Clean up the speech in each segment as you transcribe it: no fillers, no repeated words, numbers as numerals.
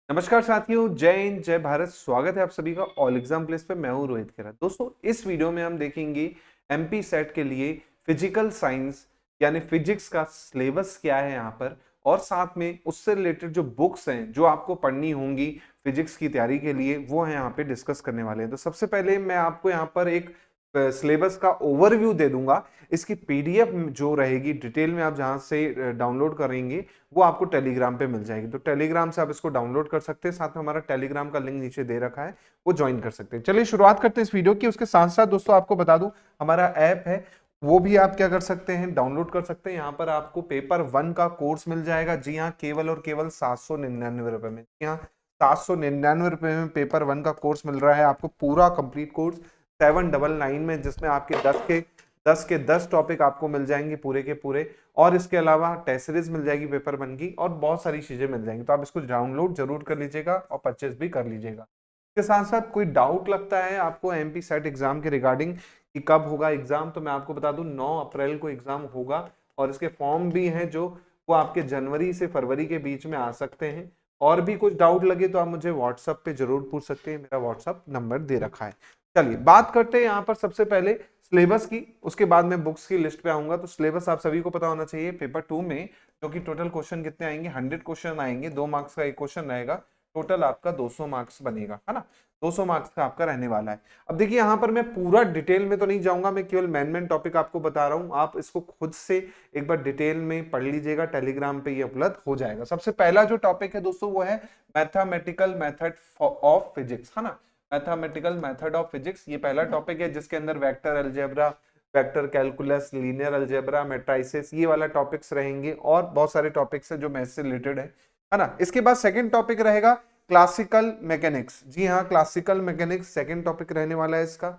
नमस्कार साथियों, जय हिंद जय भारत। स्वागत है आप सभी का ऑल एग्जाम प्लेस पे। मैं हूं रोहित खेरा। दोस्तों, इस वीडियो में हम देखेंगे एमपी सेट के लिए फिजिकल साइंस यानी फिजिक्स का सिलेबस क्या है यहाँ पर, और साथ में उससे रिलेटेड जो बुक्स हैं जो आपको पढ़नी होंगी फिजिक्स की तैयारी के लिए, वो है यहाँ पे डिस्कस करने वाले हैं। तो सबसे पहले मैं आपको यहाँ पर एक सिलेबस का ओवरव्यू दे दूंगा। इसकी पीडीएफ जो रहेगी डिटेल में आप जहां से डाउनलोड करेंगे वो आपको टेलीग्राम पे मिल जाएगी। तो टेलीग्राम से आप इसको डाउनलोड कर सकते हैं। साथ में हमारा टेलीग्राम का लिंक नीचे दे रखा है, वो ज्वाइन कर सकते हैं। चलिए शुरुआत करते हैं इस वीडियो की। उसके साथ साथ दोस्तों आपको बता दूं, हमारा ऐप है वो भी आप क्या कर सकते हैं, डाउनलोड कर सकते हैं। यहाँ पर आपको पेपर 1 का कोर्स मिल जाएगा। जी हाँ, केवल और केवल 799 रुपए में। यहाँ 799 रुपए में पेपर 1 का कोर्स मिल रहा है आपको, पूरा कंप्लीट कोर्स 799 में, जिसमें आपके 10 टॉपिक आपको मिल जाएंगे पूरे के पूरे, और इसके अलावा टेस्ट सीरीज मिल जाएगी पेपर 1 की, और बहुत सारी चीजें मिल जाएंगी। तो आप इसको डाउनलोड जरूर कर लीजिएगा और परचेज भी कर लीजिएगा। इसके साथ साथ कोई डाउट लगता है आपको एमपी सेट एग्जाम के रिगार्डिंग कि कब होगा एग्जाम, तो मैं आपको बता दूं 9 अप्रैल को एग्जाम होगा, और इसके फॉर्म भी हैं जो वो आपके जनवरी से फरवरी के बीच में आ सकते हैं। और भी कुछ डाउट लगे तो आप मुझे व्हाट्सएप पे जरूर पूछ सकते हैं, मेरा व्हाट्सएप नंबर दे रखा है। चलिए बात करते हैं यहाँ पर सबसे पहले सिलेबस की, उसके बाद मैं बुक्स की लिस्ट पे आऊंगा। तो सिलेबस आप सभी को पता होना चाहिए पेपर 2 में, जो कि टोटल क्वेश्चन कितने आएंगे, 100 क्वेश्चन आएंगे। 2 मार्क्स का एक क्वेश्चन रहेगा, टोटल आपका 200 मार्क्स बनेगा, है ना। 200 मार्क्स का आपका रहने वाला है। अब देखिए यहाँ पर मैं पूरा डिटेल में तो नहीं जाऊंगा, मैं केवल मेन टॉपिक आपको बता रहा हूँ। आप इसको खुद से एक बार डिटेल में पढ़ लीजिएगा, टेलीग्राम पे ये उपलब्ध हो जाएगा। सबसे पहला जो टॉपिक है दोस्तों वो है मैथमेटिकल मेथड ऑफ फिजिक्स, है ना। मैथमेटिकल मेथड ऑफ फिजिक्स ये पहला टॉपिक है, जिसके अंदर vector algebra, vector calculus, linear algebra, matrices, ये वाला टॉपिक्स रहेंगे, और बहुत सारे टॉपिक्स है जो मैथ से रिलेटेड है ना। इसके बाद सेकंड टॉपिक रहेगा क्लासिकल मैकेनिक्स। जी हाँ, क्लासिकल मैकेनिक्स सेकंड टॉपिक रहने वाला है इसका।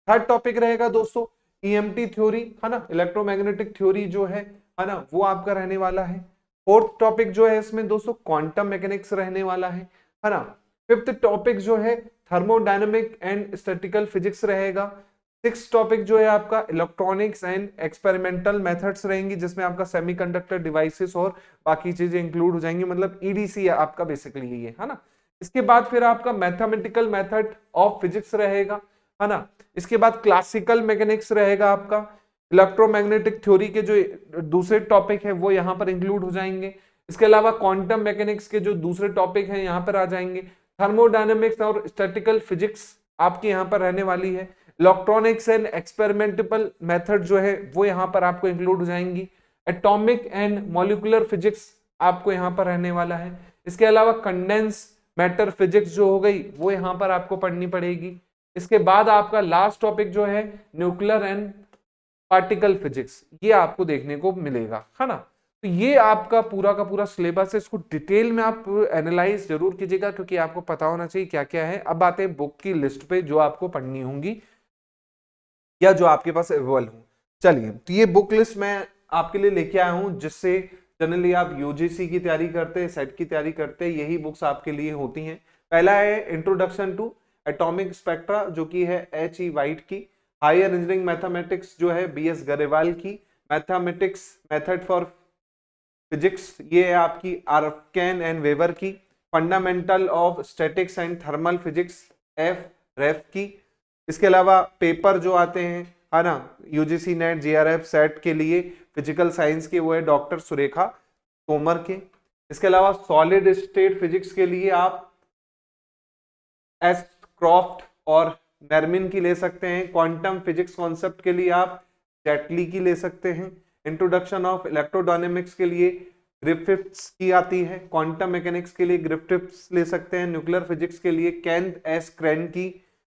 थर्ड टॉपिक रहेगा दोस्तों ईएमटी थ्योरी, है ना, इलेक्ट्रोमैग्नेटिक थ्योरी जो है ना, वो आपका रहने वाला है। फोर्थ टॉपिक जो है इसमें दोस्तों क्वांटम मैकेनिक्स रहने वाला है ना। फिफ्थ टॉपिक जो है थर्मोडायनेमिक एंड स्टैटिकल फिजिक्स रहेगा। सिक्स टॉपिक जो है आपका इलेक्ट्रॉनिक्स एंड एक्सपेरिमेंटल मेथड्स रहेंगी, जिसमें आपका सेमीकंडक्टर डिवाइसेस और बाकी चीजें इंक्लूड हो जाएंगी, मतलब ईडीसी आपका बेसिकली ये है ना। इसके बाद फिर आपका मैथमेटिकल मेथड ऑफ फिजिक्स रहेगा, है ना। इसके बाद क्लासिकल मैकेनिक्स रहेगा आपका। इलेक्ट्रोमैग्नेटिक थ्योरी के जो दूसरे टॉपिक है वो यहाँ पर इंक्लूड हो जाएंगे। इसके अलावा क्वांटम मैकेनिक्स के जो दूसरे टॉपिक हैं यहाँ पर आ जाएंगे। थर्मोडायनेमिक्स और स्टैटिकल फिजिक्स आपकी यहाँ पर रहने वाली है। इलेक्ट्रॉनिक्स एंड एक्सपेरिमेंटल मेथड जो है वो यहाँ पर आपको इंक्लूड हो जाएंगी। एटॉमिक एंड मॉलिक्यूलर फिजिक्स आपको यहाँ पर रहने वाला है। इसके अलावा कंडेंस मैटर फिजिक्स जो हो गई वो यहाँ पर आपको पढ़नी पड़ेगी। इसके बाद आपका लास्ट टॉपिक जो है न्यूक्लियर एंड पार्टिकल फिजिक्स, ये आपको देखने को मिलेगा, है ना। तो ये आपका पूरा का पूरा सिलेबस है, इसको डिटेल में आप एनालाइज जरूर कीजिएगा, क्योंकि आपको पता होना चाहिए क्या क्या है। अब आते हैं बुक की लिस्ट पे जो आपको पढ़नी होंगी या जो आपके पास अवेलेबल हो। चलिए, तो ये बुक लिस्ट मैं आपके लिए लेके आया हूं, जिससे जनरली आप यूजीसी की तैयारी करते हैं, सेट की तैयारी करते हैं, यही बुक्स आपके लिए होती हैं। पहला है इंट्रोडक्शन टू एटॉमिक स्पेक्ट्रा, जो कि है H.E. वाइट की। हायर इंजीनियरिंग मैथमेटिक्स जो है B.S. गरेवाल की। मैथमेटिक्स मेथड फॉर फिजिक्स, ये है आपकी आर्कैन एंड वेवर की। Fundamental of statics and thermal physics F. रेफ की। इसके अलावा पेपर जो आते हैं, है ना, यूजीसी नेट JRF सेट के लिए फिजिकल साइंस के, वो है डॉक्टर सुरेखा तोमर के। इसके अलावा सॉलिड स्टेट फिजिक्स के लिए आप एस क्रॉफ्ट और नरमिन की ले सकते हैं। क्वांटम फिजिक्स कॉन्सेप्ट के लिए आप जेटली की ले सकते हैं। इंट्रोडक्शन ऑफ इलेक्ट्रोडायनेमिक्स के लिए ग्रिफिथ्स की आती है। क्वांटम मैकेनिक्स के लिए ग्रिफिथ्स ले सकते हैं। न्यूक्लियर फिजिक्स के लिए केंथ एस क्रेन की।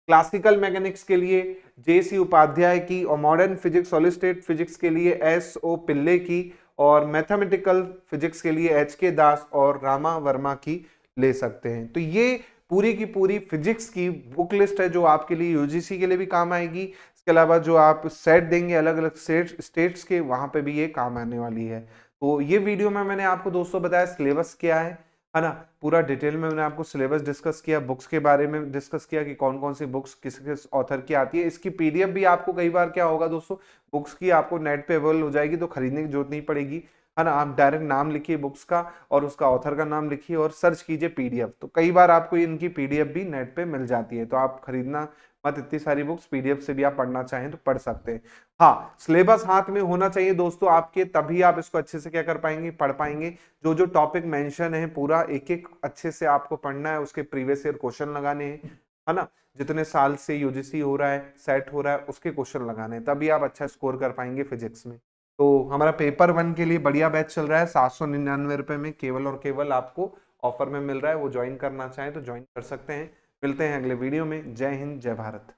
क्लासिकल मैकेनिक्स के लिए JC उपाध्याय की, और modern physics solid state physics के लिए SO पिल्ले की, और मैथमेटिकल फिजिक्स के लिए HK दास और रामा वर्मा की ले सकते हैं। तो ये पूरी की पूरी फिजिक्स की बुक लिस्ट है, जो आपके लिए यूजीसी के लिए भी काम आएगी। इसके अलावा जो आप सेट देंगे अलग अलग स्टेट्स के, वहां पे भी ये काम आने वाली है। तो ये वीडियो में मैंने आपको दोस्तों बताया सिलेबस क्या है ना। पूरा डिटेल में मैंने आपको सिलेबस डिस्कस किया, बुक्स के बारे में डिस्कस किया कि कौन कौन सी बुक्स किस किस ऑथर की आती है। इसकी पीडीएफ भी आपको कई बार क्या होगा दोस्तों, बुक्स की आपको नेट पे अवेलेबल हो जाएगी, तो खरीदने की जरूरत नहीं पड़ेगी। है ना। आप डायरेक्ट नाम लिखिए बुक्स का और उसका ऑथर का नाम लिखिए और सर्च कीजिए पीडीएफ, तो कई बार आपको इनकी पीडीएफ भी नेट पे मिल जाती है, तो आप खरीदना मत इतनी सारी बुक्स, पीडीएफ से भी आप पढ़ना चाहें तो पढ़ सकते हैं। हाँ, सिलेबस हाथ में होना चाहिए दोस्तों आपके, तभी आप इसको अच्छे से क्या कर पाएंगे, पढ़ पाएंगे। जो जो टॉपिक मेंशन है पूरा एक एक अच्छे से आपको पढ़ना है, उसके प्रीवियस ईयर क्वेश्चन लगाने हैं, है ना। जितने साल से यूजीसी हो रहा है, सेट हो रहा है, उसके क्वेश्चन लगाने हैं, तभी आप अच्छा स्कोर कर पाएंगे फिजिक्स में। तो हमारा पेपर 1 के लिए बढ़िया बैच चल रहा है, 799 रुपए में केवल और केवल आपको ऑफर में मिल रहा है। वो ज्वाइन करना चाहें तो ज्वाइन कर सकते हैं। मिलते हैं अगले वीडियो में। जय हिंद, जय भारत।